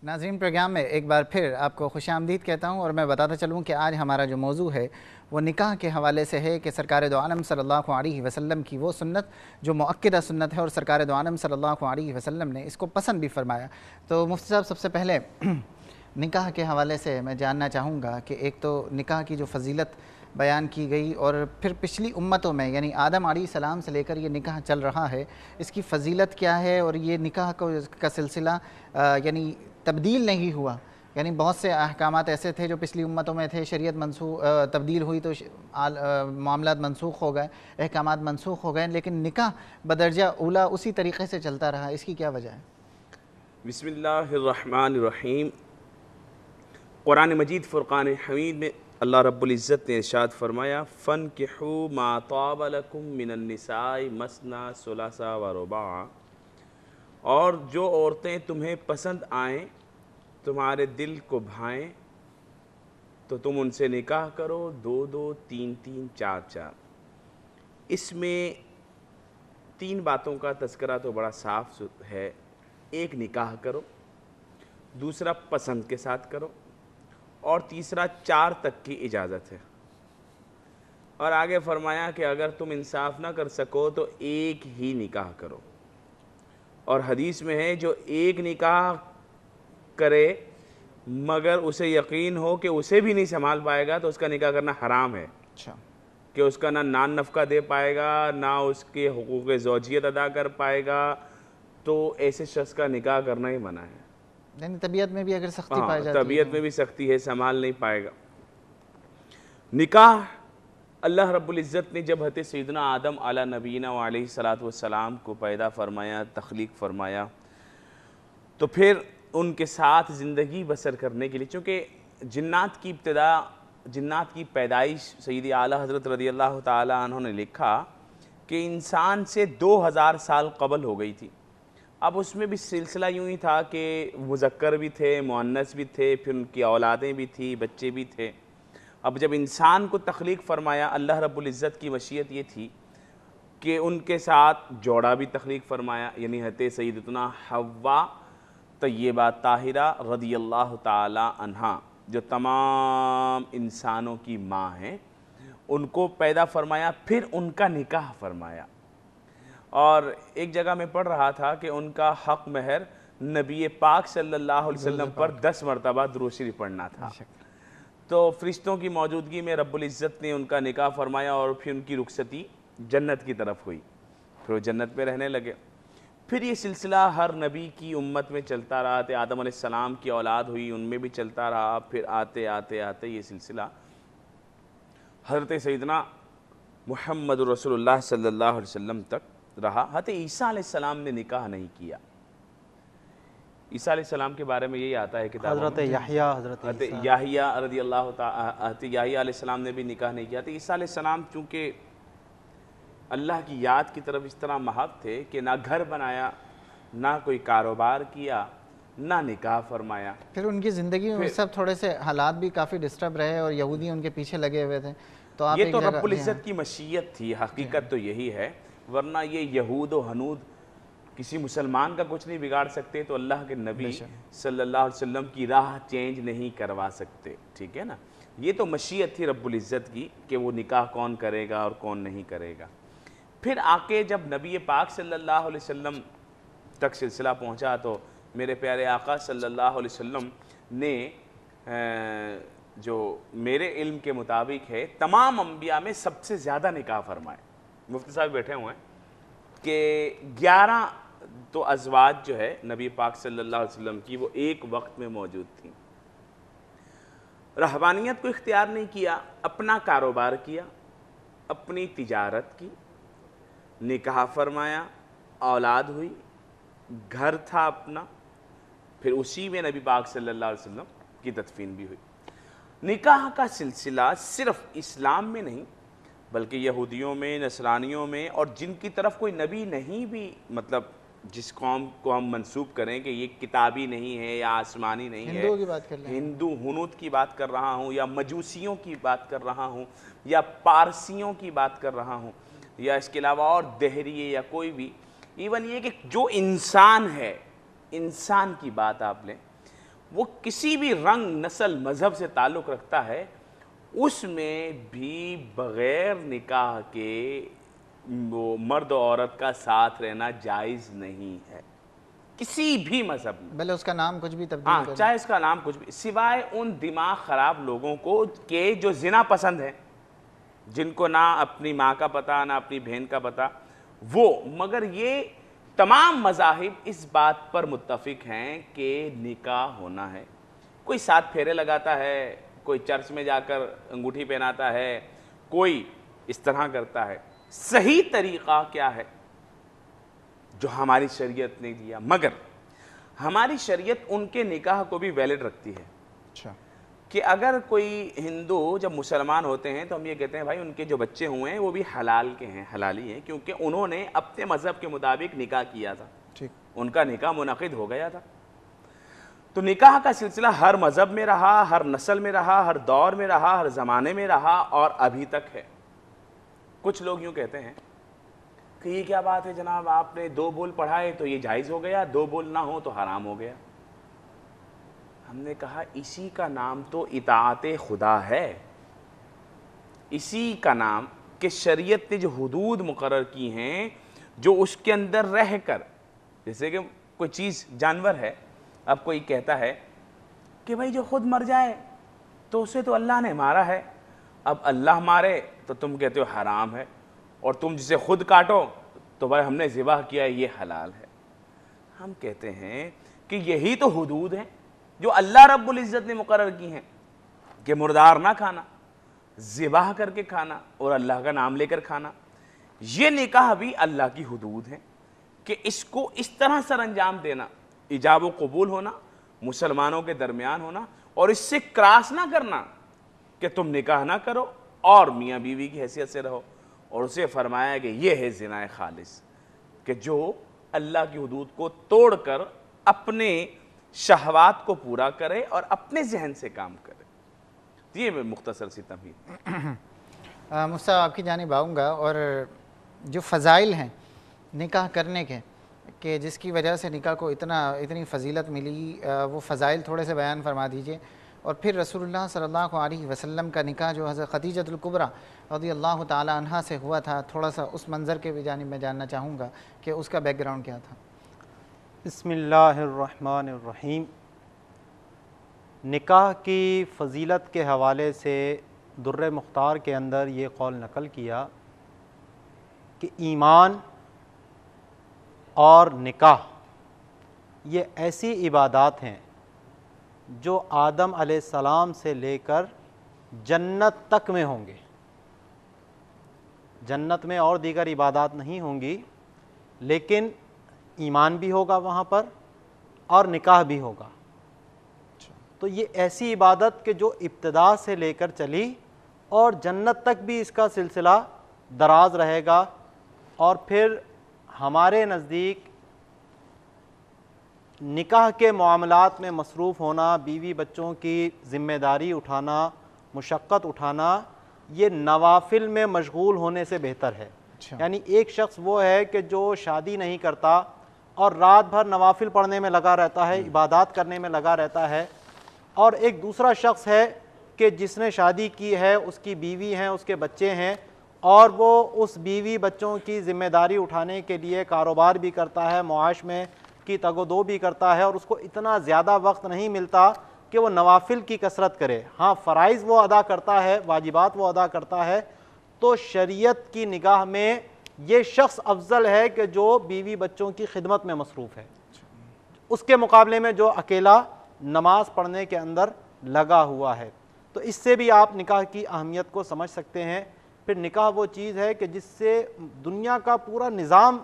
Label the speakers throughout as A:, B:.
A: ناظرین پروگرام میں ایک بار پھر آپ کو خوش آمدید کہتا ہوں، اور میں بتاتا چلوں کہ آج ہمارا جو موضوع ہے وہ نکاح کے حوالے سے ہے کہ سرکار دو عالم صلی اللہ علیہ وسلم کی وہ سنت جو مؤکدہ سنت ہے، اور سرکار دو عالم صلی اللہ علیہ وسلم نے اس کو پسند بھی فرمایا۔ تو مفتی صاحب، سب سے پہلے نکاح کے حوالے سے میں جاننا چاہوں گا کہ ایک تو نکاح کی جو فضیلت بیان کی گئی، اور پھر پچھلی امتوں میں یعنی آدم علیہ السلام سے لے کر یہ نکاح چل رہا ہے، اس کی فضیلت کیا ہے، اور یہ نکاح کا سلسلہ یعنی تبدیل نہیں ہوا؟ یعنی بہت سے احکامات ایسے تھے جو پچھلی امتوں میں تھے، شریعت تبدیل ہوئی تو معاملات منسوخ ہو گئے، احکامات منسوخ ہو گئے، لیکن نکاح بدرجہ اولا اسی طریقے سے چلتا رہا، اس کی کیا وجہ ہے؟
B: بسم اللہ الرحمن الرحیم۔ قرآن مجید فرقان حمید میں اللہ رب العزت نے ارشاد فرمایا فَانْكِحُوا مَا طَابَ لَكُم مِّنَ النِّسَاءِ مَثْنَىٰ ثُلَاثَ وَرُبَاعَ، اور جو عورتیں تمہیں پسند آئیں، تمہارے دل کو بھائیں، تو تم ان سے نکاح کرو، 2 2 3 3 4 4۔ اس میں 3 باتوں کا تذکرہ تو بڑا صاف ہے۔ ایک، نکاح کرو، دوسرا پسند کے ساتھ کرو، اور تیسرا 4 تک کی اجازت ہے۔ اور آگے فرمایا کہ اگر تم انصاف نہ کر سکو تو ایک ہی نکاح کرو، اور حدیث میں ہے جو ایک نکاح کرے مگر اسے یقین ہو کہ اسے بھی نہیں سنبھال پائے گا تو اس کا نکاح کرنا حرام ہے۔
A: اچھا،
B: کہ اس کا نہ نان نفقہ دے پائے گا، نہ اس کے حقوق زوجیت ادا کر پائے گا، تو ایسے شخص کا نکاح کرنا ہی منع ہے۔
A: یعنی طبیعت میں بھی اگر سختی پائی جاتی ہے،
B: طبیعت میں بھی سختی ہے، سنبھال نہیں پائے گا۔ نکاح اللہ رب العزت نے جب حضرت سیدنا آدم علیہ نبینا علیہ السلام کو پیدا فرمایا، تخلیق فرمایا، تو پھر ان کے ساتھ زندگی بسر کرنے کے لیے، چونکہ جنات کی ابتدا، جنات کی پیدائش سیدی اعلیٰ حضرت رضی اللہ تعالی عنہ نے لکھا کہ انسان سے 2000 سال قبل ہو گئی تھی۔ اب اس میں بھی سلسلہ یوں ہی تھا کہ مذکر بھی تھے، مؤنث بھی تھے، پھر ان کی اولادیں بھی تھیں، بچے بھی تھے۔ اب جب انسان کو تخلیق فرمایا، اللہ رب العزت کی مشیت یہ تھی کہ ان کے ساتھ جوڑا بھی تخلیق فرمایا، یعنی حضرت سیدتنا حوا طیبہ طاہرہ رضی اللہ تعالی عنہا، جو تمام انسانوں کی ماں ہیں، ان کو پیدا فرمایا، پھر ان کا نکاح فرمایا۔ اور ایک جگہ میں پڑھ رہا تھا کہ ان کا حق مہر نبی پاک صلی اللہ علیہ وسلم پر 10 مرتبہ درود شریف پڑھنا تھا۔ تو فرشتوں کی موجودگی میں رب العزت نے ان کا نکاح فرمایا، اور پھر ان کی رخصتی جنت کی طرف ہوئی، پھر وہ جنت میں رہنے لگے۔ پھر یہ سلسلہ ہر نبی کی امت میں چلتا رہا، آدم علیہ السلام کی اولاد ہوئی، ان میں بھی چلتا رہا، پھر آتے آتے آتے یہ سلسلہ حضرت سیدنا محمد رسول اللہ صلی اللہ علیہ وسلم تک رہا۔ حضرت عیسیٰ علیہ السلام نے نکاح نہیں کیا۔ عیسیٰ علیہ السلام کے بارے میں یہی آتا ہے کتابوں میں،
A: حضرت یحییٰ، حضرت
B: یحییٰ رضی اللہ تعالیٰ، حضرت یحییٰ علیہ السلام نے بھی نکاح نہیں کیا۔ تو عیسیٰ علیہ السلام چونکہ اللہ کی یاد کی طرف اس طرح محب تھے کہ نہ گھر بنایا، نہ کوئی کاروبار کیا، نہ نکاح فرمایا۔
A: پھر ان کی زندگی میں سب تھوڑے سے حالات بھی کافی ڈسٹرب رہے، اور یہودی ان کے پیچھے لگے ہوئے تھے، تو آپ
B: یہ تو رب العزت کی مشیت تھی، حقیقت تو یہی ہے، ورنہ یہ یہود و ہنود کسی مسلمان کا کچھ نہیں بگاڑ سکتے، تو اللہ کے نبی صلی اللہ علیہ وسلم کی راہ چینج نہیں کروا سکتے، ٹھیک ہے نا۔ یہ تو مشیت تھی رب العزت کی کہ وہ نکاح کون کرے گا اور کون نہیں کرے گا۔ پھر آ کے جب نبی پاک صلی اللہ علیہ وسلم تک سلسلہ پہنچا، تو میرے پیارے آقا صلی اللہ علیہ وسلم نے جو میرے علم کے مطابق ہے تمام انبیاء میں سب سے زیادہ نکاح فرمائے۔ مفتی صاحب بیٹھے ہوئے ہیں کہ 11 تو ازواج جو ہے نبی پاک صلی اللہ علیہ وسلم کی، وہ ایک وقت میں موجود تھیں۔ رہبانیت کو اختیار نہیں کیا، اپنا کاروبار کیا، اپنی تجارت کی، نکاح فرمایا، اولاد ہوئی، گھر تھا اپنا، پھر اسی میں نبی پاک صلی اللہ علیہ وسلم کی تدفین بھی ہوئی۔ نکاح کا سلسلہ صرف اسلام میں نہیں بلکہ یہودیوں میں، نصرانیوں میں، اور جن کی طرف کوئی نبی نہیں بھی، مطلب جس قوم کو ہم منسوب کریں کہ یہ کتابی نہیں ہے یا آسمانی نہیں ہے،
A: ہندوؤں کی بات کر لیں،
B: ہندو ہنود کی بات کر رہا ہوں، یا مجوسیوں کی بات کر رہا ہوں، یا پارسیوں کی بات کر رہا ہوں، یا اس کے علاوہ اور دہریے یا کوئی بھی، ایون یہ کہ جو انسان ہے، انسان کی بات آپ لیں، وہ کسی بھی رنگ نسل مذہب سے تعلق رکھتا ہے اس میں بھی بغیر نکاح کے وہ مرد و عورت کا ساتھ رہنا جائز نہیں ہے کسی بھی مذہب میں،
A: بھلے اس کا نام کچھ بھی تبدیل
B: ہاں
A: کر
B: چاہے اس کا نام کچھ بھی، سوائے ان دماغ خراب لوگوں کو کہ جو زنا پسند ہے، جن کو نہ اپنی ماں کا پتہ نہ اپنی بہن کا پتہ وہ، مگر یہ تمام مذاہب اس بات پر متفق ہیں کہ نکاح ہونا ہے۔ کوئی 7 پھیرے لگاتا ہے، کوئی چرچ میں جا کر انگوٹھی پہناتا ہے، کوئی اس طرح کرتا ہے، صحیح طریقہ کیا ہے جو ہماری شریعت نے دیا، مگر ہماری شریعت ان کے نکاح کو بھی ویلڈ رکھتی ہے
A: اچھا
B: کہ اگر کوئی ہندو جب مسلمان ہوتے ہیں تو ہم یہ کہتے ہیں بھائی ان کے جو بچے ہوئے ہیں وہ بھی حلال کے ہیں، حلالی ہیں، کیونکہ انہوں نے اپنے مذہب کے مطابق نکاح کیا تھا،
A: ٹھیک،
B: ان کا نکاح منعقد ہو گیا تھا۔ تو نکاح کا سلسلہ ہر مذہب میں رہا، ہر نسل میں رہا، ہر دور میں رہا، ہر زمانے میں رہا اور ابھی تک ہے۔ کچھ لوگ یوں کہتے ہیں کہ یہ کیا بات ہے جناب، آپ نے 2 بول پڑھائے تو یہ جائز ہو گیا، 2 بول نہ ہو تو حرام ہو گیا۔ ہم نے کہا اسی کا نام تو اطاعت خدا ہے، اسی کا نام کہ شریعت نے جو حدود مقرر کی ہیں جو اس کے اندر رہ کر، جیسے کہ کوئی چیز جانور ہے، اب کوئی کہتا ہے کہ بھائی جو خود مر جائے تو اسے تو اللہ نے مارا ہے، اب اللہ مارے تو تم کہتے ہو حرام ہے، اور تم جسے خود کاٹو تو بھائی ہم نے ذبح کیا یہ حلال ہے۔ ہم کہتے ہیں کہ یہی تو حدود ہیں جو اللہ رب العزت نے مقرر کی ہیں کہ مردار نہ کھانا، ذبح کر کے کھانا اور اللہ کا نام لے کر کھانا، یہ نکاح بھی اللہ کی حدود ہیں کہ اس کو اس طرح سر انجام دینا، ایجاب و قبول ہونا، مسلمانوں کے درمیان ہونا، اور اس سے کراس نہ کرنا کہ تم نکاح نہ کرو اور میاں بیوی کی حیثیت سے رہو۔ اور اسے فرمایا کہ یہ ہے زنا خالص، کہ جو اللہ کی حدود کو توڑ کر اپنے شہوات کو پورا کرے اور اپنے ذہن سے کام کرے۔ یہ میں مختصر سی تمہید۔
A: مفتی صاحب آپ کی جانب آؤں گا، اور جو فضائل ہیں نکاح کرنے کے کہ جس کی وجہ سے نکاح کو اتنی فضیلت ملی، وہ فضائل تھوڑے سے بیان فرما دیجئے، اور پھر رسول اللہ صلی اللہ علیہ وسلم کا نکاح جو حضرت خدیجہ الکبریٰ رضی اللہ تعالی عنہا سے ہوا تھا، تھوڑا سا اس منظر کے بھی جانب میں جاننا چاہوں گا کہ اس کا بیک گراؤنڈ کیا تھا۔
C: بسم اللہ الرحمن الرحیم۔ نکاح کی فضیلت کے حوالے سے در مختار کے اندر یہ قول نقل کیا کہ ایمان اور نکاح یہ ایسی عبادات ہیں جو آدم علیہ السلام سے لے کر جنت تک میں ہوں گے۔ جنت میں اور دیگر عبادات نہیں ہوں گی، لیکن ایمان بھی ہوگا وہاں پر اور نکاح بھی ہوگا۔ تو یہ ایسی عبادت کہ جو ابتدا سے لے کر چلی اور جنت تک بھی اس کا سلسلہ دراز رہے گا، اور پھر ہمارے نزدیک نکاح کے معاملات میں مصروف ہونا، بیوی بچوں کی ذمہ داری اٹھانا، مشقت اٹھانا، یہ نوافل میں مشغول ہونے سے بہتر ہے۔ یعنی ایک شخص وہ ہے کہ جو شادی نہیں کرتا اور رات بھر نوافل پڑھنے میں لگا رہتا ہے، عبادات کرنے میں لگا رہتا ہے، اور ایک دوسرا شخص ہے کہ جس نے شادی کی ہے، اس کی بیوی ہیں، اس کے بچے ہیں، اور وہ اس بیوی بچوں کی ذمہ داری اٹھانے کے لیے کاروبار بھی کرتا ہے، معاش میں کی تگ و دو بھی کرتا ہے، اور اس کو اتنا زیادہ وقت نہیں ملتا کہ وہ نوافل کی کثرت کرے۔ ہاں فرائض وہ ادا کرتا ہے، واجبات وہ ادا کرتا ہے، تو شریعت کی نگاہ میں یہ شخص افضل ہے کہ جو بیوی بچوں کی خدمت میں مصروف ہے، اس کے مقابلے میں جو اکیلا نماز پڑھنے کے اندر لگا ہوا ہے۔ تو اس سے بھی آپ نکاح کی اہمیت کو سمجھ سکتے ہیں۔ پھر نکاح وہ چیز ہے کہ جس سے دنیا کا پورا نظام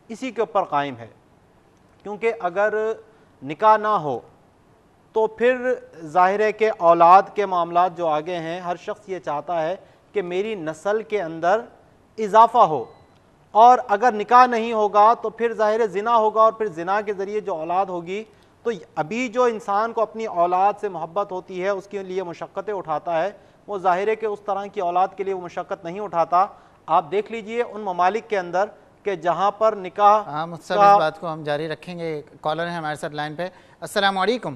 C: اسی کے اوپر قائم ہے، کیونکہ اگر نکاح نہ ہو تو پھر ظاہر ہے کہ اولاد کے معاملات جو آگے ہیں، ہر شخص یہ چاہتا ہے کہ میری نسل کے اندر اضافہ ہو، اور اگر نکاح نہیں ہوگا تو پھر ظاہر زنا ہوگا، اور پھر زنا کے ذریعے جو اولاد ہوگی، تو ابھی جو انسان کو اپنی اولاد سے محبت ہوتی ہے، اس کے لیے مشقتیں اٹھاتا ہے، وہ ظاہر ہے کہ اس طرح کی اولاد کے لیے وہ مشقت نہیں اٹھاتا۔ آپ دیکھ لیجئے ان ممالک کے اندر کہ جہاں پر نکاح
A: مفتی صاحب اس بات کو ہم جاری رکھیں گے۔ کالر ہیں ہمارے ساتھ لائن پہ۔ السلام علیکم۔